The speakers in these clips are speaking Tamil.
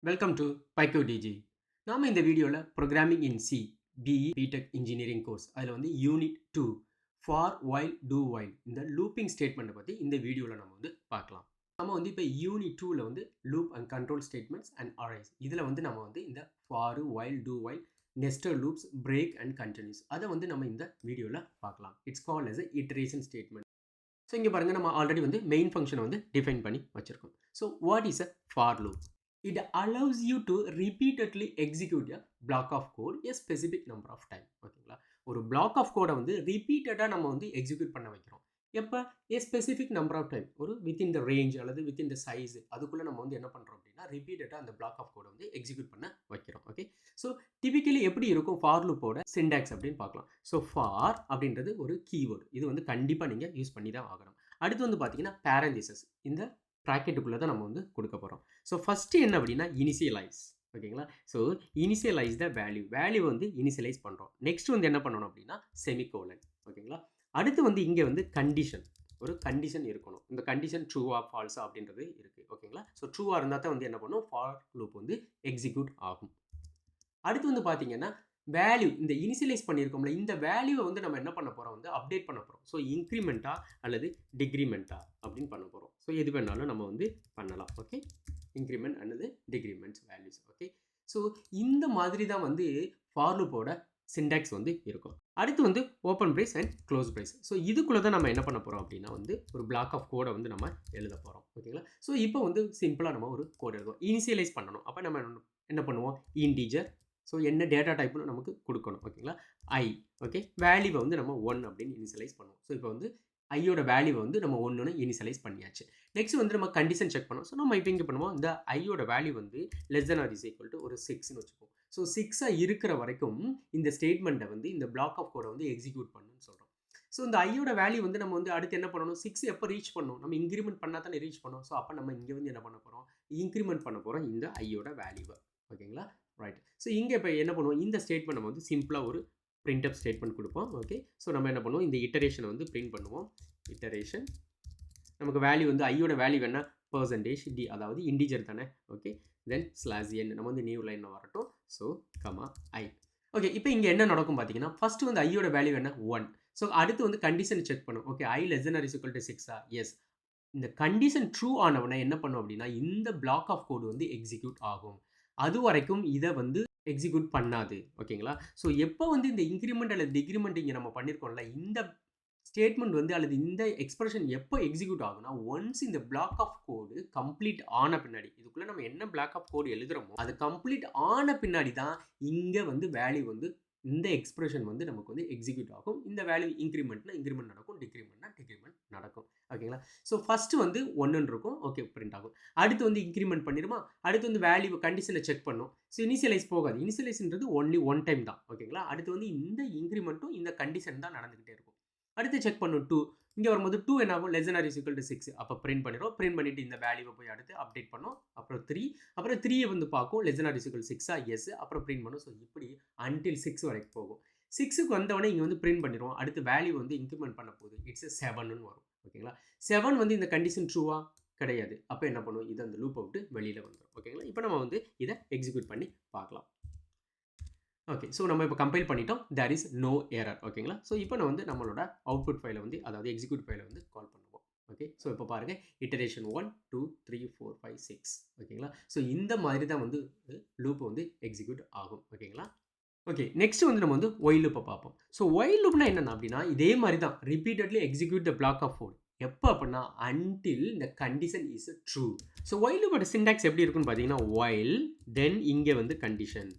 Welcome to PyCoDG. நாம இந்த வீடியோவில் programming in C BE BTech engineering course அதில் வந்து unit 2 for while do while இந்த லூப்பிங் ஸ்டேட்மெண்ட்டை பற்றி இந்த வீடியோவில் நம்ம வந்து பார்க்கலாம். நம்ம வந்து இப்போ யூனிட் 2ல் வந்து loop and control statements and arrays இதில் வந்து நம்ம வந்து இந்த for while do while nested loops break and continues அதை வந்து நம்ம இந்த வீடியோவில் பார்க்கலாம். It's called as a iteration statement. So இங்கே பாருங்கள், நம்ம ஆல்ரெடி வந்து மெயின் ஃபங்க்ஷனை வந்து டிஃபைன் பண்ணி வச்சுருக்கோம். So what is a for loop? It allows you to repeatedly execute a block of code a specific number of time. ஓகேங்களா, ஒரு block of code வந்து ரிப்பீட்டடாக நம்ம வந்து எக்ஸிக்யூட் பண்ண வைக்கிறோம். எப்போ? a specific number of time, ஒரு within the range அல்லது within the size, அதுக்குள்ளே நம்ம வந்து என்ன பண்ணுறோம் அப்படின்னா ரிப்பீட்டடாக அந்த block of code வந்து எக்ஸிக்யூட் பண்ண வைக்கிறோம். ஓகே, ஸோ டிபிக்கலி எப்படி இருக்கும் ஃபார் லூப்போட சிண்டாக்ஸ் அப்படின்னு பார்க்கலாம். ஸோ ஃபார் அப்படின்றது ஒரு கீவேர்டு, இது வந்து கண்டிப்பாக நீங்கள் யூஸ் பண்ணி தான் ஆகணும். அடுத்து வந்து பார்த்தீங்கன்னா பேரந்திசஸ், இந்த ப்ராக்கெட்டுக்குள்ளே தான் நம்ம வந்து கொடுக்க போகிறோம். ஸோ ஃபஸ்ட்டு என்ன அப்படின்னா இனிஷியலைஸ். ஓகேங்களா, ஸோ இனிஷியலைஸ் த வேல்யூ வந்து இனிஷியலைஸ் பண்ணுறோம். நெக்ஸ்ட் வந்து என்ன பண்ணணும் அப்படின்னா செமிகோலன். ஓகேங்களா, அடுத்து வந்து இங்கே வந்து கண்டிஷன், ஒரு கண்டிஷன் இருக்கணும். இந்த கண்டிஷன் ட்ரூவா ஃபால்ஸா அப்படின்றது இருக்குது. ஓகேங்களா, ஸோ ட்ரூவாக இருந்தால் தான் வந்து என்ன பண்ணும், ஃபார் லூப் வந்து எக்ஸிக்யூட் ஆகும். அடுத்து வந்து பார்த்தீங்கன்னா வேல்யூ, இந்த இனிஷியலைஸ் பண்ணியிருக்கோம்ல, இந்த வேல்யூவை வந்து நம்ம என்ன பண்ண போகிறோம், வந்து அப்டேட் பண்ண போகிறோம். ஸோ இன்க்ரிமெண்ட்டா அல்லது டிக்ரிமெண்ட்டா அப்படின்னு பண்ண போகிறோம். ஸோ எது வேணாலும் நம்ம வந்து பண்ணலாம். ஓகே, இன்க்ரிமெண்ட் அல்லது டிக்ரிமெண்ட்ஸ் வேல்யூஸ். ஓகே, ஸோ இந்த மாதிரி தான் வந்து ஃபார் லூப்போட சிண்டாக்ஸ் வந்து இருக்கும். அடுத்து வந்து open brace and close brace. So இதுக்குள்ளே தான் நம்ம என்ன பண்ண போகிறோம் அப்படின்னா வந்து ஒரு பிளாக் ஆஃப் கோடை வந்து நம்ம எழுத போகிறோம். ஓகேங்களா, ஸோ இப்போ வந்து சிம்பிளாக நம்ம ஒரு கோட் எழுதுவோம். இனிஷியலைஸ் பண்ணணும். அப்போ நம்ம என்ன பண்ணுவோம், இன்டீஜர். ஸோ என்ன டேட்டா டைப்னு நமக்கு கொடுக்கணும். ஓகேங்களா, ஐ. ஓகே, வேல்யூவை வந்து நம்ம 1 அப்படின்னு இனிஷியலைஸ் பண்ணுவோம். ஸோ இப்போ வந்து ஐயோட வேல்யூவை வந்து நம்ம 1ன்னு இனிஷியலைஸ் பண்ணியாச்சு. நெக்ஸ்ட் வந்து நம்ம கண்டிஷன் செக் பண்ணோம். ஸோ நம்ம இப்போ இங்கே பண்ணுவோம், இந்த ஐயோட வேல்யூ வந்து less than or is equal to ஒரு 6ன்னு வச்சுப்போம். ஸோ 6 இருக்கிற வரைக்கும் இந்த ஸ்டேட்மெண்ட்டை வந்து இந்த பிளாக் ஆஃப் கோடை வந்து எக்ஸிக்யூட் பண்ணுன்னு சொல்கிறோம். ஸோ இந்த ஐயோட வேல்யூ வந்து நம்ம வந்து அடுத்து என்ன பண்ணணும், 6 எப்போ ரீச் பண்ணணும், நம்ம இன்க்ரிமெண்ட் பண்ணால் தானே ரீச் பண்ணோம். ஸோ அப்போ நம்ம இங்கே வந்து என்ன பண்ண போகிறோம், இன்க்ரிமெண்ட் பண்ண போகிறோம் இந்த ஐயோட வேல்யூவை. ஓகேங்களா, ரைட். ஸோ இங்கே இப்போ என்ன பண்ணுவோம், இந்த ஸ்டேட்மெண்ட் நம்ம வந்து சிம்பிளாக ஒரு பிரிண்ட் அப் ஸ்டேட்மெண்ட் கொடுப்போம். ஓகே, ஸோ நம்ம என்ன பண்ணுவோம், இந்த இட்டரேஷனை வந்து பிரிண்ட் பண்ணுவோம். இட்டரேஷன் நமக்கு வேல்யூ வந்து ஐயோட வேல்யூ என்ன, பர்சன்டேஜ் டி, அதாவது இன்டிஜர் தானே. ஓகே, தென் ஸ்லாஷ் என் நம்ம வந்து நியூ லைன் வரட்டும். ஸோ கமா ஐ. ஓகே, இப்போ இங்கே என்ன நடக்கும் பார்த்தீங்கன்னா, ஃபஸ்ட்டு வந்து ஐயோட வேல்யூ என்ன 1. ஸோ அடுத்து வந்து கண்டிஷன் செக் பண்ணும். Okay, I less than or is equal to 6ஆ, எஸ். இந்த கண்டிஷன் ட்ரூ ஆனவனை என்ன பண்ணும் அப்படின்னா இந்த பிளாக் ஆஃப் கோடு வந்து எக்ஸிக்யூட் ஆகும். அது வரைக்கும் இதை வந்து எக்ஸிக்யூட் பண்ணாது. ஓகேங்களா, ஸோ எப்போ வந்து இந்த இன்க்ரிமெண்ட் அல்லது டிக்ரிமெண்ட் இங்கே நம்ம பண்ணியிருக்கோம்ல, இந்த ஸ்டேட்மெண்ட் வந்து அல்லது இந்த எக்ஸ்பிரஷன் எப்போ எக்ஸிக்யூட் ஆகுனா, ஒன்ஸ் இந்த பிளாக் ஆஃப் கோடு கம்ப்ளீட் ஆன பின்னாடி, இதுக்குள்ளே நம்ம என்ன பிளாக் ஆஃப் கோடு எழுதுகிறோமோ அது கம்ப்ளீட் ஆன பின்னாடி தான் இங்கே வந்து வேல்யூ வந்து இந்த எக்ஸ்பிரஷன் வந்து நமக்கு வந்து எக்ஸிக்யூட் ஆகும். இந்த வேல்யூ இன்க்ரிமெண்ட்னா இன்க்ரிமெண்ட் நடக்கும், டிக்ரிமெண்ட்னா டிக்ரிமெண்ட் நடக்கும். ஓகேங்களா, ஸோ ஃபஸ்ட்டு வந்து 1ன்னு இருக்கும். ஓகே, பிரிண்ட் ஆகும். அடுத்து வந்து இன்க்ரிமெண்ட் பண்ணிடுமா, அடுத்து வந்து வேல்யூ கண்டிஷனை செக் பண்ணும். ஸோ இனிஷியலைஸ் போகாது, இனிஷியலைஸ்ன்றது ஒன்லி 1 டைம் தான். ஓகேங்களா, அடுத்து வந்து இந்த இன்க்ரிமெண்ட்டும் இந்த கண்டிஷன் தான் நடந்துகிட்டே இருக்கும். அடுத்து செக் பண்ணும் 2. இங்கே வரும்போது 2 என்ன ஆகும், less than or is equal to 6. அப்போ பிரிண்ட் பண்ணிடும். பிரிண்ட் பண்ணிட்டு இந்த வேல்யூவை போய் அடுத்து அப்டேட் பண்ணும். அப்புறம் 3, அப்புறம் 3 வந்து பார்க்கும், less than or is equal to, yes. அப்புறம் பிரிண்ட் பண்ணும். ஸோ இப்படி அன்டில் 6 வரைக்கும் போகும். 6க்கு வந்தவொடனே இங்கே வந்து பிரிண்ட் பண்ணிடும். அடுத்து வேல்யூ வந்து இன்க்ரிமெண்ட் பண்ண போகுது, இட்ஸ் 7ன்னு வரும். ஓகேங்களா, 7 வந்து இந்த கண்டிஷன் ட்ரூவா கிடையாது. அப்போ என்ன பண்ணும், இது அந்த லூப்பை விட்டு வெளியில் வந்துடும். ஓகேங்களா, இப்போ நம்ம வந்து இதை எக்ஸிக்யூட் பண்ணி பார்க்கலாம். ஓகே, ஸோ நம்ம இப்போ கம்பைல் பண்ணிட்டோம், தேர் இஸ் நோ எரர். ஓகேங்களா, ஸோ இப்போ நான் வந்து நம்மளோட அவுட்புட் ஃபைலை வந்து, அதாவது எக்ஸிக்யூட் ஃபைலை வந்து கால் பண்ணுவோம். ஓகே, ஸோ இப்போ பாருங்கள், இட்டரேஷன் 1 2 3 4 5 6. ஓகேங்களா, ஸோ இந்த மாதிரி தான் வந்து லூப் வந்து எக்ஸிக்யூட் ஆகும். ஓகேங்களா, ஓகே, நெக்ஸ்ட் வந்து நம்ம வந்து ஒயில் லூப்பை பார்ப்போம். ஸோ ஒயில் லூப்னா என்னென்ன அப்படின்னா, இதே மாதிரி தான் repeatedly execute the block of code. எப்போ அப்படின்னா அன்டில் இந்த condition is true. So while லூப்போட சிண்டாக்ஸ் எப்படி இருக்குன்னு பார்த்தீங்கன்னா, ஒயில் தென் இங்கே வந்து கண்டிஷன்.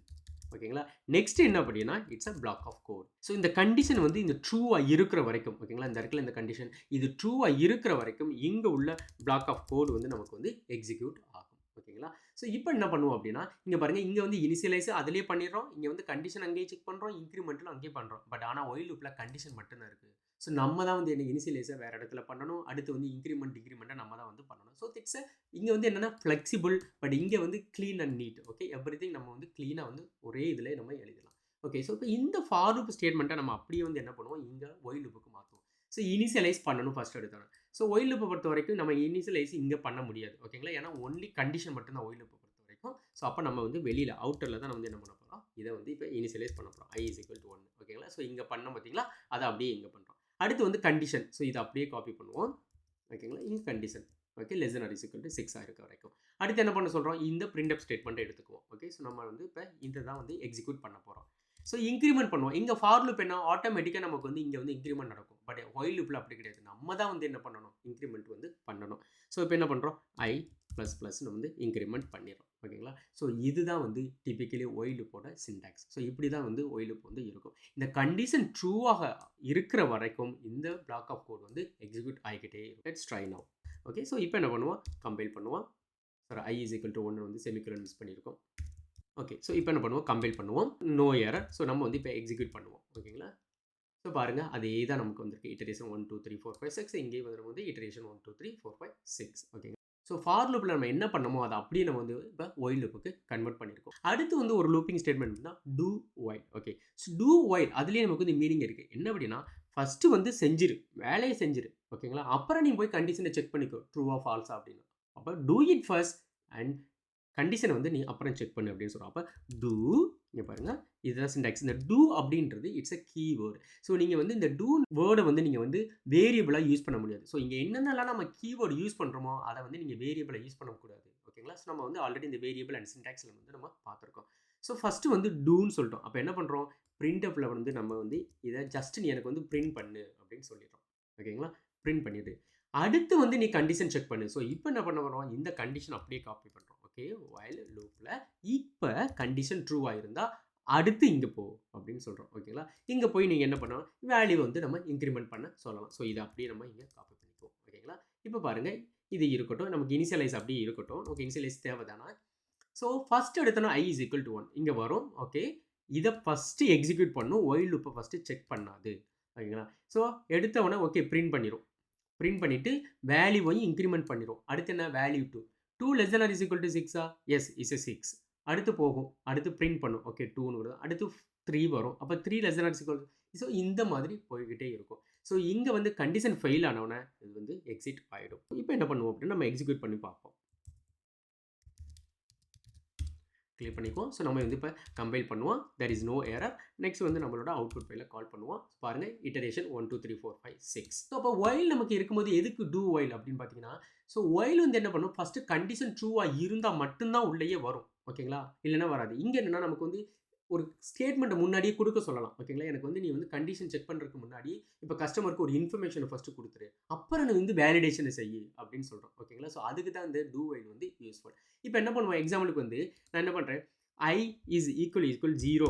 ஓகேங்களா, நெக்ஸ்ட் என்ன அப்படின்னா it's a block of code. So இந்த கண்டிஷன் வந்து இந்த ட்ரூவாக இருக்கிற வரைக்கும், ஓகேங்களா, இந்த இடத்துல இந்த கண்டிஷன் இது ட்ரூவாக இருக்கிற வரைக்கும் இங்கே உள்ள பிளாக் ஆஃப் கோட் வந்து நமக்கு வந்து எக்ஸிக்யூட் ஆகும். ஓகேங்களா, ஸோ இப்போ என்ன பண்ணுவோம் அப்படின்னா, இங்கே பாருங்கள், இங்கே வந்து இனிஷியலைஸ் அதிலே பண்ணிடுறோம், இங்கே வந்து கண்டிஷன் அங்கேயே செக் பண்ணுறோம், இன்க்ரிமெண்ட்டில் அங்கேயே பண்ணுறோம். பட் ஆனால் ஒயில் லூப்பில் கண்டிஷன் மட்டும்தான் இருக்குது. ஸோ நம்ம தான் வந்து என்ன இனிஷியலைஸை வேறு இடத்துல பண்ணணும், அடுத்து வந்து இன்க்ரிமெண்ட் டிக்ரிமெண்ட்டை நம்ம தான் வந்து பண்ணணும். ஸோ திட்ஸ் இங்கே வந்து என்னென்னா ஃப்ளெக்சிபிள், பட் இங்கே வந்து clean and neat. Okay, everything நம்ம வந்து க்ளீனாக வந்து ஒரே இதில் நம்ம எழுதலாம். ஓகே, ஸோ இப்போ இந்த ஃபார் லூப் ஸ்டேட்மெண்ட்டை நம்ம அப்படியே வந்து என்ன பண்ணுவோம், இங்கே ஒயில் லூப்புக்கு மாற்றுவோம். ஸோ இனிஷியலைஸ் பண்ணணும் ஃபஸ்ட் எடுத்தோம். ஸோ ஒயில் லூப்பை பொறுத்த வரைக்கும் நம்ம இனிஷியலைஸ் இங்கே பண்ண முடியாது. ஓகேங்களா, ஏன்னா ஒன்லி கண்டிஷன் மட்டும்தான் ஒயில் லூப்பை பொறுத்த வரைக்கும். ஸோ அப்போ நம்ம வந்து வெளியில் அவுட்டரில் தான் நம்ம வந்து என்ன பண்ண போகிறோம், இதை வந்து இப்போ இனிஷியலைஸ் பண்ண போகிறோம். i = 1 ஓகேங்களா. ஸோ இங்கே பண்ணோம் பார்த்தீங்களா, அதை அப்படியே இங்கே பண்ணுறோம். அடுத்து வந்து கண்டிஷன். ஸோ இதை அப்படியே காப்பி பண்ணுவோம் ஓகேங்களா. இங்கே கண்டிஷன் ஓகே << 6 இருக்க வரைக்கும். அடுத்து என்ன பண்ண சொல்கிறோம், இந்த printf ஸ்டேட்மெண்ட் எடுத்துக்குவோம். ஓகே, ஸோ நம்ம வந்து இப்போ இதை தான் வந்து எக்ஸிக்யூட் பண்ண போகிறோம். ஸோ இன்க்ரிமெண்ட் பண்ணுவோம். இங்கே ஃபார் லூப் என்ன ஆட்டோமேட்டிக்காக நமக்கு வந்து இங்கே வந்து இன்க்ரிமெண்ட் நடக்கும். பட் ஒயில் லூப்பில் அப்படி கிடையாது. நம்ம தான் வந்து என்ன பண்ணணும், இன்க்ரிமெண்ட் வந்து பண்ணணும். ஸோ இப்போ என்ன பண்ணுறோம், i ++ வந்து இன்க்ரிமெண்ட் பண்ணிடுறோம் ஓகேங்களா. ஸோ இதுதான் வந்து டிபிக்கலி ஒயில் லூப்போட சின்டாக்ஸ். ஸோ இப்படி தான் வந்து ஒயில் லூப் வந்து இருக்கும். இந்த கண்டிஷன் ட்ரூவாக இருக்கிற வரைக்கும் இந்த பிளாக் ஆஃப் கோட் வந்து எக்ஸிக்யூட் ஆகிக்கிட்டே இருக்கும். Let's try now. Okay, so இப்போ என்ன பண்ணுவோம், கம்பைல் பண்ணுவோம். சார் i = 1 வந்து செமிகோலன் மிஸ் பண்ணியிருக்கோம். ஓகே, ஸோ இப்போ என்ன பண்ணுவோம், கம்பைல் பண்ணுவோம். No error. ஸோ நம்ம வந்து இப்போ எக்ஸிக்யூட் பண்ணுவோம் ஓகேங்களா. ஸோ பாருங்கள், அதே தான் நமக்கு வந்திருக்கு. இட்டரேஷன் 1 2 3 4 5 6. இங்கேயும் வந்து இட்டரேஷன் 1 2 3 4 5 6 ஓகேங்க. ஸோ ஃபார் லூப்பில் நம்ம என்ன பண்ணமோ அதை அப்படியே நம்ம வந்து இப்போ ஒயில் லூப்புக்கு கன்வெர்ட் பண்ணியிருக்கோம். அடுத்து வந்து ஒரு லூப்பிங் ஸ்டேட்மெண்ட் தான் do while. Okay, so do while அதுலேயே நமக்கு வந்து மீனிங் இருக்குது. என்ன அப்படின்னா, ஃபஸ்ட்டு வந்து செஞ்சிரு, வேலையை செஞ்சிரு ஓகேங்களா. அப்புறம் நீ போய் கண்டிஷனை செக் பண்ணிக்கோ, ட்ரூவா ஃபால்ஸா அப்படின்னு. அப்போ டூ இட் ஃபர்ஸ்ட் அண்ட் கண்டிஷனை வந்து நீ அப்புறம் செக் பண்ணு அப்படின்னு சொல்கிறோம். அப்போ டூ, இங்கே பாருங்கள், இதுதான் சின்டாக்ஸ். இந்த டூ அப்படின்றது இட்ஸ் அ கீவேர்டு. ஸோ நீங்கள் வந்து இந்த டூ வேர்டை வந்து நீங்கள் வந்து வேரியபிளாக யூஸ் பண்ண முடியாது. ஸோ இங்கே என்னென்னலாம் நம்ம கீவேர்டு யூஸ் பண்ணுறோமோ அதை வந்து நீங்கள் வேரியபிளாக யூஸ் பண்ணக்கூடாது ஓகேங்களா. ஸோ நம்ம வந்து ஆல்ரெடி இந்த வேரியபிள் அண்ட் சின்டாக்ஸில் வந்து நம்ம பார்த்துருக்கோம். ஸோ ஃபஸ்ட்டு வந்து டூன்னு சொல்லிட்டோம். அப்போ என்ன பண்ணுறோம், பிரிண்டப்பில் வந்து நம்ம வந்து இதை ஜஸ்ட் நீ எனக்கு வந்து பிரிண்ட் பண்ணு அப்படின்னு சொல்லிடுறோம் ஓகேங்களா. பிரிண்ட் பண்ணிவிடு. அடுத்து வந்து நீ கண்டிஷன் செக் பண்ணு. ஸோ இப்போ என்ன பண்ண வரோம், இந்த கண்டிஷன் அப்படியே காப்பி பண்ணுறோம். ஓகே, ஒயில் லூப்பில் இப்போ கண்டிஷன் ட்ரூவாக இருந்தால் அடுத்து இங்கே போ அப்படின்னு சொல்கிறோம் ஓகேங்களா. இங்கே போய் நீங்கள் என்ன பண்ணணும், வேல்யூ வந்து நம்ம இன்க்ரிமெண்ட் பண்ண சொல்லலாம். ஸோ இதை அப்படியே நம்ம இங்கே காப்பி பண்ணிக்குவோம் ஓகேங்களா. இப்போ பாருங்கள், இது இருக்கட்டும், நமக்கு இனிஷியலைஸ் அப்படியே இருக்கட்டும். ஓகே, இனிஷியலைஸ் தேவை தானே. ஸோ ஃபஸ்ட்டு எடுத்தோன்னா i = 1 இங்கே வரும். ஓகே, இதை ஃபஸ்ட்டு எக்ஸிக்யூட் பண்ணும், ஒயில் லூப்பை ஃபஸ்ட்டு செக் பண்ணாது ஓகேங்களா. ஸோ எடுத்தவொடனே ஓகே பிரிண்ட் பண்ணிடும். பிரிண்ட் பண்ணிவிட்டு வேல்யூவையும் இன்க்ரிமெண்ட் பண்ணிடும். அடுத்து என்ன, வேல்யூ 2 2 ≤ 6 எஸ் இஸ் 6. அடுத்து போகும், அடுத்து பிரிண்ட் பண்ணும். ஓகே 2ன்னு வரும். அடுத்து 3 வரும். அப்போ 3 ≤ ஸோ இந்த மாதிரி போய்கிட்டே இருக்கும். ஸோ இங்கே வந்து கண்டிஷன் ஃபெயில் ஆனவுடனே இது வந்து எக்ஸிட் ஆகிடும். இப்போ என்ன பண்ணுவோம் அப்படின்னா, நம்ம எக்ஸிக்யூட் பண்ணி பார்ப்போம். கிளியர் பண்ணிக்குவோம். ஸோ நம்ம வந்து இப்போ கம்பைல் பண்ணுவோம். There is no error. Next வந்து நம்மளோட அவுட்புட் ஃபைலை கால் பண்ணுவோம். பாருங்கள், இட்டரேஷன் 1 2 3 4 5 6. ஸோ அப்போ ஒயில் நமக்கு இருக்கும்போது எதுக்கு டூ ஒயில் அப்படின்னு பார்த்தீங்கன்னா, ஸோ ஒயில் வந்து என்ன பண்ணும், ஃபஸ்ட்டு கண்டிஷன் ட்ரூவாக இருந்தால் மட்டும்தான் உள்ளேயே வரும் ஓகேங்களா, இல்லைன்னா வராது. இங்கே என்னென்னா நமக்கு வந்து ஒரு ஸ்டேட்மெண்ட்டை முன்னாடியே கொடுக்க சொல்லலாம் ஓகேங்களா. எனக்கு வந்து நீ வந்து கண்டிஷன் செக் பண்ணுறதுக்கு முன்னாடி இப்போ கஸ்டமருக்கு ஒரு இன்ஃபர்மேஷனை ஃபஸ்ட்டு கொடுத்துரு, அப்புறம் நீ வந்து வேலிடேஷனை செய்யு அப்படின்னு சொல்கிறோம் ஓகேங்களா. ஸோ அதுக்கு தான் இந்த டூ ஒயில் வந்து யூஸ்ஃபுல். இப்போ என்ன பண்ணுவோம், எக்ஸாம்பிளுக்கு வந்து நான் என்ன பண்ணுறேன், i = 0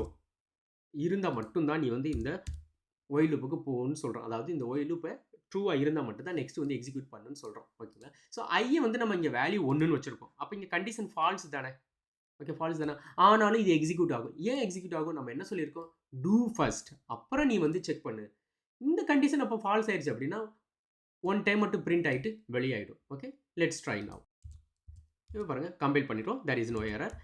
இருந்தால் மட்டும்தான் நீ வந்து இந்த ஒயில் லூப்புக்கு போகணும்னு சொல்கிறோம். அதாவது இந்த ஒயில் லூப்பை ட்ரூவாக இருந்தால் மட்டும்தான் நெக்ஸ்ட் வந்து எக்ஸிக்யூட் பண்ணுன்னு சொல்கிறோம் ஓகேங்களா. ஸோ ஐயை வந்து நம்ம இங்கே வேல்யூ 1ன்னு வச்சுருக்கோம். அப்போ இங்கே கண்டிஷன் ஃபால்ஸ் தானே. ஓகே, ஃபால்ஸ் தானே. ஆனாலும் இது எக்ஸிக்யூட் ஆகும். ஏன் எக்ஸிக்யூட் ஆகும், நம்ம என்ன சொல்லியிருக்கோம், டூ ஃபர்ஸ்ட் அப்புறம் நீ வந்து செக் பண்ணு. இந்த கண்டிஷன் அப்போ ஃபால்ஸ் ஆயிடுச்சு அப்படின்னா 1 டைம் மட்டும் பிரிண்ட் ஆகிட்டு வெளியாகிடும். Okay, let's try now. இப்போ பாருங்கள், கம்பைல் பண்ணிடுறோம். There is no error.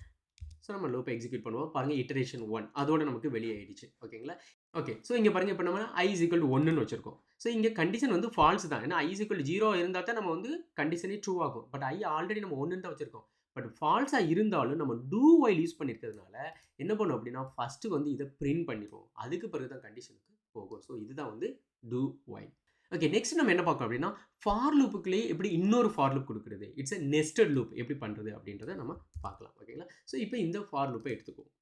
So நம்ம லூப்பை எக்ஸிக்யூட் பண்ணுவோம். பாருங்கள், இட்டரேஷன் 1 அதோட நமக்கு வெளியாயிடுச்சு ஓகேங்களா. ஓகே, ஸோ இங்கே பாருங்கள், இப்போ நம்ம i = 1ன்னு வச்சுருக்கோம். ஸோ இங்கே கண்டிஷன் வந்து ஃபால்ஸ் தான். ஏன்னா i = 0 இருந்தால் தான் நம்ம வந்து கண்டிஷனே ட்ரூ ஆகும். பட் i ஆல்ரெடி நம்ம 1ன்னு தான் வச்சுருக்கோம். பட் ஃபால்ஸாக இருந்தாலும் நம்ம டூ ஒயில் யூஸ் பண்ணியிருக்கிறதுனால என்ன பண்ணும் அப்படின்னா, ஃபஸ்ட்டு வந்து இதை பிரிண்ட் பண்ணிடுவோம். அதுக்கு பிறகு தான் கண்டிஷனுக்கு போகும். ஸோ இதுதான் வந்து டூ ஒயில். ஓகே, நெக்ஸ்ட் நம்ம என்ன பார்க்கணும் அப்படின்னா, ஃபார் லூப்புக்குள்ளேயே எப்படி இன்னொரு ஃபார் லூப் கொடுக்குறது, இட்ஸ் எ நெஸ்டட் லூப் எப்படி பண்ணுறது அப்படின்றத நம்ம பார்க்கலாம் ஓகேங்களா. ஸோ இப்போ இந்த ஃபார் லூப்பை எடுத்துக்குவோம்.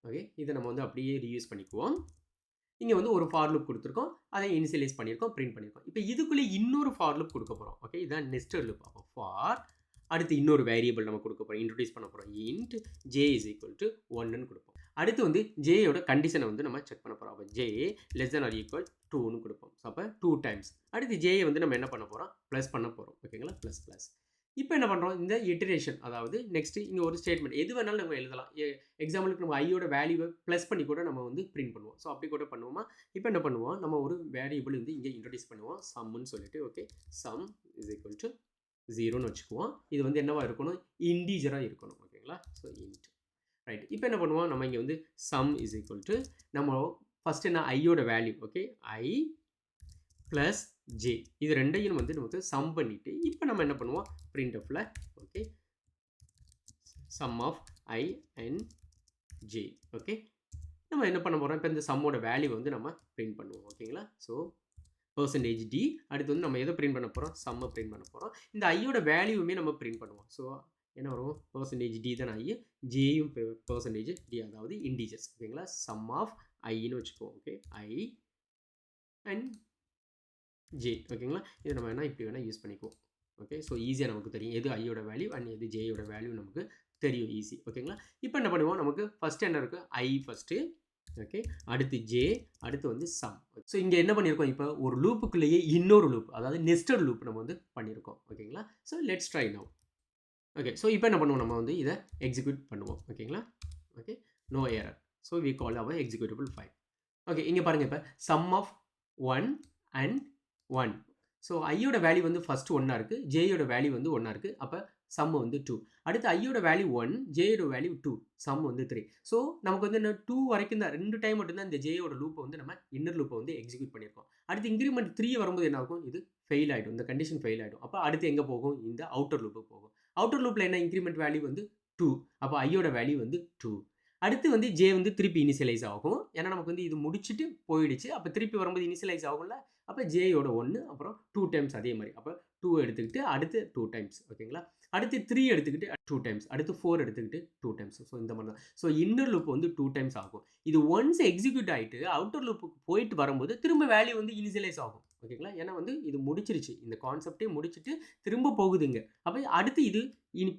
ஓகே, இதை நம்ம வந்து அப்படியே ரீயூஸ் பண்ணிக்குவோம். இங்கே வந்து ஒரு ஃபார் லூப் கொடுத்துருக்கோம், அதை இனிஷியலைஸ் பண்ணியிருக்கோம், பிரிண்ட் பண்ணியிருக்கோம். இப்போ இதுக்குள்ளே இன்னொரு ஃபார் லூப் கொடுக்க போகிறோம். ஓகே, இதுதான் நெஸ்டட் லூப். அப்போ ஃபார் அடுத்து இன்னொரு வேரியபிள் நம்ம கொடுக்க போகிறோம், இன்ட்ரடியூஸ் பண்ண போகிறோம். இன்ட் j = 1ன்னு கொடுப்போம். அடுத்து வந்து ஜேயோட கண்டிஷனை வந்து நம்ம செக் பண்ண போகிறோம். அப்போ j <= 2ன்னு கொடுப்போம். ஸோ அப்போ 2 டைம்ஸ். அடுத்து ஜேயை வந்து நம்ம என்ன பண்ண போகிறோம், ப்ளஸ் பண்ண போகிறோம் ஓகேங்களா, ++. இப்போ என்ன பண்ணுறோம், இந்த இட்டரேஷன் அதாவது நெக்ஸ்ட்டு இங்கே ஒரு ஸ்டேட்மெண்ட் எது வேணாலும் நம்ம எழுதலாம். எக்ஸாம்பிளுக்கு நம்ம ஐயோட வேல்யூவை ப்ளஸ் பண்ணி கூட நம்ம வந்து பிரிண்ட் பண்ணுவோம். ஸோ அப்படி கூட பண்ணுவோமா. இப்போ என்ன பண்ணுவோம், நம்ம ஒரு வேரியபிள் வந்து இங்கே இன்ட்ரடியூஸ் பண்ணுவோம், சம்முன்னு சொல்லிட்டு. ஓகே, சம் = 0ன்னு வச்சுக்குவோம். இது வந்து என்னவா இருக்கணும், இன்டீஜராக இருக்கணும் ஓகேங்களா. So int right. இப்போ என்ன பண்ணுவோம், நம்ம இங்கே வந்து சம் = நம்ம ஃபஸ்ட்டு என்ன ஐயோட வேல்யூ. ஓகே, i + j இது ரெண்டையும் வந்து நமக்கு சம் பண்ணிவிட்டு இப்போ நம்ம என்ன பண்ணுவோம், பிரிண்ட்எஃப்ல okay sum of I and j. Okay, நம்ம என்ன பண்ண போகிறோம், இப்போ இந்த சம்மோட வேல்யூ வந்து நம்ம பிரிண்ட் பண்ணுவோம். ஓகேங்களா? ஸோ பர்சன்டேஜ் டி, அடுத்து வந்து நம்ம எதை பிரிண்ட் பண்ண போகிறோம், சம்மை பிரிண்ட் பண்ண போகிறோம். இந்த ஐயோட வேல்யூவுமே நம்ம பிரிண்ட் பண்ணுவோம். ஸோ என்ன வரும், பர்சன்டேஜ் டி தான் ஐ, ஜேயும் பர்சன்டேஜ் டி, அதாவது இண்டீஜர்ஸ். ஓகேங்களா? சம் ஆஃப் ஐன்னு வச்சுப்போம். Okay, I and J. ஓகேங்களா? இதை நம்ம வேணால் இப்படி வேணால் யூஸ் பண்ணிக்குவோம். ஓகே, ஸோ ஈஸியாக நமக்கு தெரியும் எது ஐயோட வேல்யூ அண்ட் எது ஜேயோட வேல்யூ நமக்கு தெரியும், ஈஸி. ஓகேங்களா? இப்போ என்ன பண்ணுவோம், நமக்கு ஃபஸ்ட்டு என்ன இருக்குது, ஐ ஃபஸ்ட்டு. ஓகே, அடுத்து ஜே, அடுத்து வந்து சம். ஸோ இங்கே என்ன பண்ணியிருக்கோம், இப்போ ஒரு லூப்புக்குள்ளேயே இன்னொரு லூப், அதாவது நெஸ்டட் லூப் நம்ம வந்து பண்ணியிருக்கோம். ஓகேங்களா? So let's try now. Okay, so இப்போ என்ன பண்ணுவோம், நம்ம வந்து இதை எக்ஸிக்யூட் பண்ணுவோம். ஓகேங்களா? Okay, no error. So we call our executable file. Okay, இங்கே பாருங்கள், இப்போ சம் ஆஃப் 1 and 1. ஸோ ஐயோட வேல்யூ வந்து ஃபஸ்ட்டு 1 இருக்குது, ஜேயோட வேல்யூ வந்து 1 இருக்குது. அப்போ சம் வந்து 2. அடுத்து ஐயோட வேல்யூ 1, ஜேயோட வேல்யூ 2, சம் வந்து 3. ஸோ நமக்கு வந்து என்ன 2 வரைக்கும் தான், 2 டைம் மட்டும்தான் இந்த ஜேயோட லூப்பை வந்து நம்ம இன்னர் லூப்பை வந்து எக்ஸிக்யூட் பண்ணியிருக்கோம். அடுத்து இன்க்ரிமெண்ட் 3 வரும்போது என்ன ஆகும், இது ஃபெயில் ஆகிடும், இந்த கண்டிஷன் ஃபெயில் ஆகிடும். அப்போ அடுத்து எங்கே போகும், இந்த அவுட்டர் லூப்புக்கு போகும். அவுட்டர் லூப்பில் என்ன, இன்க்ரிமெண்ட் வேல்யூ வந்து 2, அப்போ ஐயோட வேல்யூ வந்து 2. அடுத்து வந்து ஜே வந்து திருப்பி இனிஷியலைஸ் ஆகும், ஏன்னா நமக்கு வந்து இது முடிச்சுட்டு போயிடுச்சு. அப்போ திருப்பி வரும்போது இனிஷியலைஸ் ஆகும்ல, அப்போ ஜேயோட 1, அப்புறம் 2 டைம்ஸ் அதே மாதிரி. அப்போ 2 எடுத்துக்கிட்டு அடுத்து 2 டைம்ஸ். ஓகேங்களா? அடுத்து 3 எடுத்துக்கிட்டு 2 டைம்ஸ், அடுத்து 4 எடுத்துக்கிட்டு 2 டைம்ஸ். ஸோ இந்த மாதிரி தான். ஸோ இன்னர் லூப் வந்து 2 டைம்ஸ் ஆகும். இது ஒன்ஸ் எக்ஸிக்யூட் ஆகிட்டு அவுட்டர் லூப்புக்கு போயிட்டு வரும்போது திரும்ப வேல்யூ வந்து இனிஷியலைஸ் ஆகும். ஓகேங்களா? ஏன்னா வந்து இது முடிச்சிருச்சு, இந்த கான்செப்டே முடிச்சுட்டு திரும்ப போகுதுங்க. அப்போ அடுத்து இது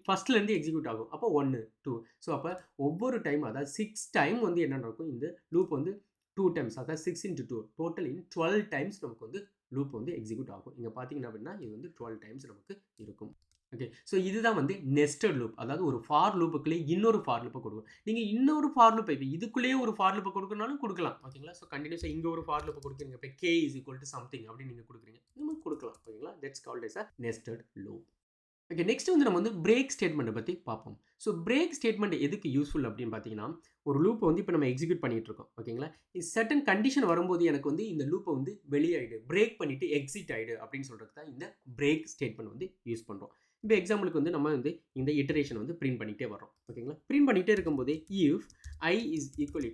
ஃபஸ்ட்லேருந்து எக்ஸிக்யூட் ஆகும். அப்போ 1, 2. ஸோ அப்போ ஒவ்வொரு டைம், அதாவது 6 டைம் வந்து என்ன நடக்கும், இந்த லூப் வந்து 2 டைம்ஸ், அதாவது 6 into 2, டோட்டல் இன் 12 டைம்ஸ் நமக்கு வந்து லூப் வந்து எக்ஸிக்யூட் ஆகும். இங்கே பார்த்தீங்கன்னா அப்படின்னா இது வந்து 12 டைம்ஸ் நமக்கு இருக்கும். ஓகே, ஸோ இதுதான் வந்து நெஸ்டட் லூப், அதாவது ஒரு ஃபார் லூப்புக்குள்ளேயே இன்னொரு ஃபார் லூப்பை கொடுக்கும். நீங்கள் இன்னொரு ஃபார் லூப்பை இப்போ இதுக்குள்ளேயே ஒரு ஃபார் லூப்பை கொடுக்கணும்னாலும் கொடுக்கலாம். ஓகேங்களா? ஸோ கண்டினியூஸாக இங்கே ஒரு ஃபார் லூப்பை கொடுக்குறீங்க, இப்போ K is equal to something அப்படின்னு நீங்கள் கொடுக்குறீங்க, நம்ம கொடுக்கலாம். ஓகேங்களா? That's called S a nested loop. Okay, next வந்து நம்ம வந்து பிரேக் ஸ்டேட்மெண்ட்டை பற்றி பார்ப்போம். ஸோ பிரேக் ஸ்டேட்மெண்ட் எதுக்கு யூஸ்ஃபுல் அப்படின்னு பார்த்தீங்கன்னா, ஒரு லூப்பை வந்து இப்போ நம்ம எக்ஸிக்யூட் பண்ணிட்டு இருக்கோம். ஓகேங்களா? சர்டன் கண்டிஷன் வரும்போது எனக்கு வந்து இந்த லூப்பை வந்து வெளியாயிடு, பிரேக் பண்ணிவிட்டு எக்ஸிட் ஆகிடு அப்படின்னு சொல்கிறது தான் இந்த பிரேக் ஸ்டேட்மெண்ட் வந்து யூஸ் பண்ணுறோம். இப்போ எக்ஸாம்பிளுக்கு வந்து நம்ம வந்து இந்த இட்டரேஷன் வந்து பிரிண்ட் பண்ணிகிட்டே வரோம். ஓகேங்களா? பிரிண்ட் பண்ணிகிட்டே இருக்கும்போதே இஃப் ஐ இஸ் ஈக்குவல்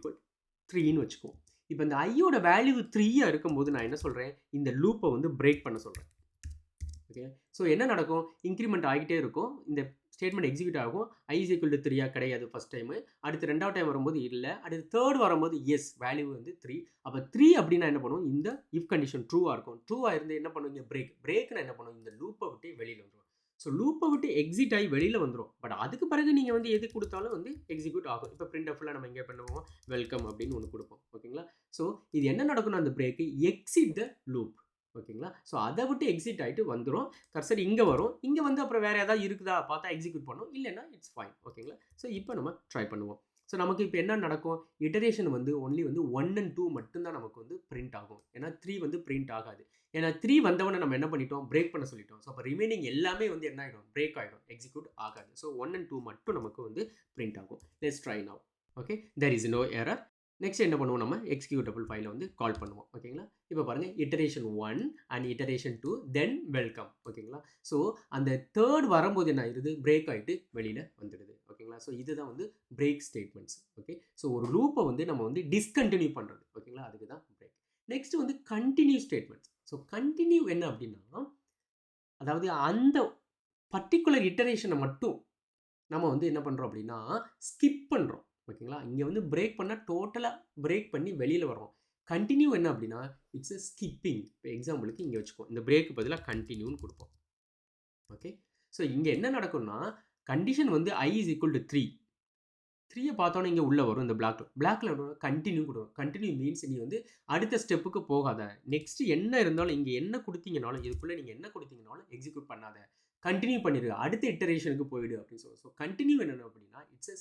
3ன்னு வச்சுக்குவோம். இப்போ இந்த ஐயோட வேல்யூ 3 இருக்கும்போது நான் என்ன சொல்கிறேன், இந்த லூப்பை வந்து பிரேக் பண்ண சொல்கிறேன். ஓகே, ஸோ என்ன நடக்கும், இன்க்ரிமெண்ட் ஆகிட்டே இருக்கும், இந்த ஸ்டேட்மெண்ட் எக்ஸிக்யூட் ஆகும். ஐ இஸ் ஈக்குவல் டு 3 கிடையாது ஃபஸ்ட் டைமு, அடுத்து 2வது டைம் வரும்போது இல்லை, அடுத்து 3rd வரும்போது எஸ், வேல்யூ வந்து 3. அப்போ 3 அப்படின்னா என்ன பண்ணுவோம், இந்த இஃப் கண்டிஷன் ட்ரூவாக இருக்கும். ட்ரூவாக இருந்து என்ன பண்ணுவீங்க, பிரேக்னா என்ன பண்ணுவோம், இந்த லூப்பை விட்டு வெளியில் வந்துடும். ஸோ லூப்பை விட்டு எக்ஸிட் ஆகி வெளியில் வந்துடும். பட் அதுக்கு பிறகு நீங்கள் வந்து எது கொடுத்தாலும் வந்து எக்ஸிக்யூட் ஆகும். இப்போ பிரிண்ட் ஆஃபில் நம்ம எங்கே பண்ணுவோம், வெல்கம் அப்படின்னு ஒன்று கொடுப்போம். ஓகேங்களா? ஸோ இது என்ன நடக்கணும், அந்த பிரேக்கு எக்ஸிட் த லூப். ஓகேங்களா? ஸோ அதை விட்டு எக்ஸிட் ஆகிட்டு வந்துடும். கர்சர் இங்கே வரும், இங்கே வந்து அப்புறம் வேறு ஏதாவது இருக்குதா பார்த்தா எக்ஸிக்யூட் பண்ணும், இல்லைன்னா இட்ஸ் ஃபைன். ஓகேங்களா? ஸோ இப்போ நம்ம ட்ரை பண்ணுவோம். ஸோ நமக்கு இப்போ என்ன நடக்கும், இட்டரேஷன் வந்து ஒன்லி வந்து 1 and 2 மட்டும்தான் நமக்கு வந்து பிரிண்ட் ஆகும். ஏன்னா 3 வந்து பிரிண்ட் ஆகாது. ஏன்னா 3 வந்தவொடனே நம்ம என்ன பண்ணிட்டோம், பிரேக் பண்ண சொல்லிட்டோம். ஸோ அப்போ ரிமைனிங் எல்லாமே வந்து என்ன ஆகிடும், பிரேக் ஆகிடும், எக்ஸிக்யூட் ஆகாது. ஸோ 1 and 2 மட்டும் நமக்கு வந்து பிரிண்ட் ஆகும். Let's try now. Okay, there is no error. Next என்ன பண்ணுவோம், நம்ம எக்ஸிக்யூட்டபிள் ஃபைலை வந்து கால் பண்ணுவோம். ஓகேங்களா? இப்போ பாருங்கள், iteration 1 and iteration 2 then welcome. ஓகேங்களா? ஸோ அந்த 3rd வரும்போது என்ன ஆயிடுது, பிரேக் ஆகிட்டு வெளியில் வந்துடுது. ஓகேங்களா? ஸோ இதுதான் வந்து பிரேக் ஸ்டேட்மெண்ட்ஸ். ஓகே, ஸோ ஒரு லூப்பை வந்து நம்ம வந்து டிஸ்கண்டினியூ பண்ணுறது. ஓகேங்களா? அதுக்கு தான் பிரேக். நெக்ஸ்ட் வந்து கண்டினியூ ஸ்டேட்மெண்ட்ஸ். ஸோ கண்டினியூ என்ன அப்படின்னா, அதாவது அந்த பர்டிகுலர் இட்டரேஷனை மட்டும் நம்ம வந்து என்ன பண்ணுறோம் அப்படின்னா ஸ்கிப் பண்ணுறோம். ஓகேங்களா? இங்கே வந்து பிரேக் பண்ணால் டோட்டலாக பிரேக் பண்ணி வெளியில் வரோம். கண்டினியூ என்ன அப்படின்னா இட்ஸ் எ ஸ்கிப்பிங். இப்போ எக்ஸாம்பிளுக்கு இங்கே வச்சுக்கோம், இந்த பிரேக்கு பதிலாக கண்டினியூன்னு கொடுப்போம். ஓகே, ஸோ இங்கே என்ன நடக்கும்னா, கண்டிஷன் வந்து ஐ இஸ் ஈக்குவல் டு 3 பார்த்தோன்னே இங்கே உள்ளே வரும், இந்த பிளாக்ல கண்டினியூ கொடுக்கும். கண்டினியூ மீன்ஸ் நீ வந்து அடுத்த ஸ்டெப்புக்கு போகாத, நெக்ஸ்ட் என்ன இருந்தாலும் இங்கே என்ன கொடுத்தீங்கனாலும், இதுக்குள்ளே நீங்கள் என்ன கொடுத்தீங்கனாலும் எக்ஸிக்யூட் பண்ணாத, கண்டினியூ பண்ணிடு, அடுத்த இட்டரேஷனுக்கு போயிடு அப்படின்னு சொல்லுவோம். ஸோ கண்டினியூ என்னென்ன அப்படின்னா it's a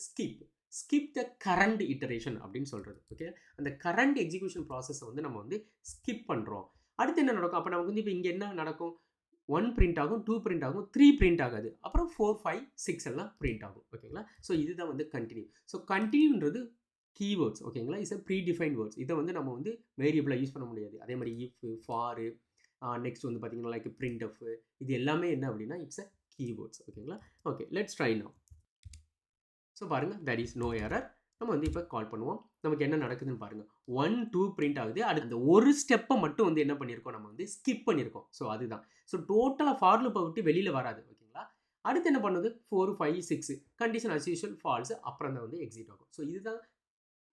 skip the current iteration அப்படின்னு சொல்கிறது. ஓகே, அந்த கரண்ட் எக்ஸிக்யூஷன் ப்ராசஸை வந்து நம்ம வந்து ஸ்கிப் பண்ணுறோம். அடுத்து என்ன நடக்கும், அப்போ நமக்கு வந்து இப்போ இங்கே என்ன நடக்கும், 1 பிரிண்ட் ஆகும், 2 பிரிண்ட் ஆகும், 3 பிரிண்ட் ஆகாது, அப்புறம் 4, 5, 6 எல்லாம் பிரிண்ட் ஆகும். ஓகேங்களா? ஸோ இதுதான் வந்து கண்டினியூ. ஸோ கண்டினியூன்றது கீவேர்ட்ஸ். ஓகேங்களா? Is a predefined words. இதை வந்து நம்ம வந்து வேரியபிளாக யூஸ் பண்ண முடியாது. அதே மாதிரி இஃப், ஃபாரு, நெக்ஸ்ட் வந்து பார்த்தீங்கன்னா லைக் பிரிண்ட் எஃப், இது எல்லாமே என்ன அப்படின்னா இட்ஸ் எ கீவேர்ட்ஸ். ஓகேங்களா? Okay, let's try now. So பாருங்கள் தட் இஸ் நோ எரர். நம்ம வந்து இப்போ கால் பண்ணுவோம். நமக்கு என்ன நடக்குதுன்னு பாருங்கள். 1, 2 பிரிண்ட் ஆகுது. அடுத்து அந்த ஒரு ஸ்டெப்பை மட்டும் வந்து என்ன பண்ணியிருக்கோம், நம்ம வந்து ஸ்கிப் பண்ணியிருக்கோம். ஸோ அதுதான். ஸோ டோட்டலாக ஃபார் லூப்பை விட்டு வெளியில் வராது. ஓகேங்களா? அடுத்து என்ன பண்ணுது, 4, 5, 6 கண்டிஷன் அஸ் யூஷுவல் ஃபால்ஸ், அப்புறம் தான் வந்து எக்ஸிட் ஆகும். ஸோ இதுதான்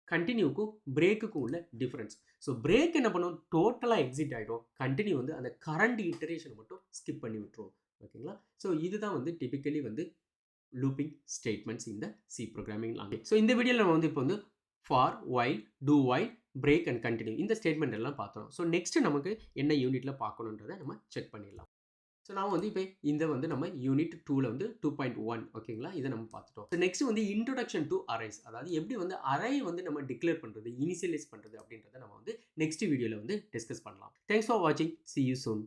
கண்டினியூக்கும் பிரேக்குக்கும் உள்ள டிஃப்ரென்ஸ். ஸோ பிரேக் என்ன பண்ணும், டோட்டலாக எக்ஸிட் ஆகிடும். கண்டினியூ வந்து அந்த கரண்ட் இட்டரேஷன் மட்டும் ஸ்கிப் பண்ணி விட்டுரும். ஓகேங்களா? ஸோ இதுதான் வந்து டிபிக்கலி வந்து லூப்பிங் ஸ்டேட்மெண்ட்ஸ் இந்த சி ப்ரோக்ராமிங் லாங்குவேஜ். ஸோ இந்த வீடியோவில் நம்ம வந்து இப்போ வந்து for, while, do while, break and continue இந்த ஸ்டேட்மெண்ட் எல்லாம் பார்த்தோம். ஸோ நெக்ஸ்ட் நமக்கு என்ன யூனிட்டில் பார்க்கணுன்றதை நம்ம செக் பண்ணிடலாம். ஸோ நான் வந்து இப்போ இந்த வந்து நம்ம யூனிட் 2ல் வந்து 2.1 ஓகேங்களா, இதை நம்ம பார்த்துட்டோம். ஸோ நெக்ஸ்ட் வந்து இன்ட்ரோடக்ஷன் டு அரேஸ், அதாவது எப்படி வந்து அரே வந்து நம்ம டிக்ளேர் பண்ணுறது, இனிஷியலைஸ் பண்ணுறது அப்படின்றத நம்ம வந்து நெக்ஸ்ட் வீடியோவில் வந்து டிஸ்கஸ் பண்ணலாம். தேங்க்ஸ் ஃபார் வாட்சிங். See you soon.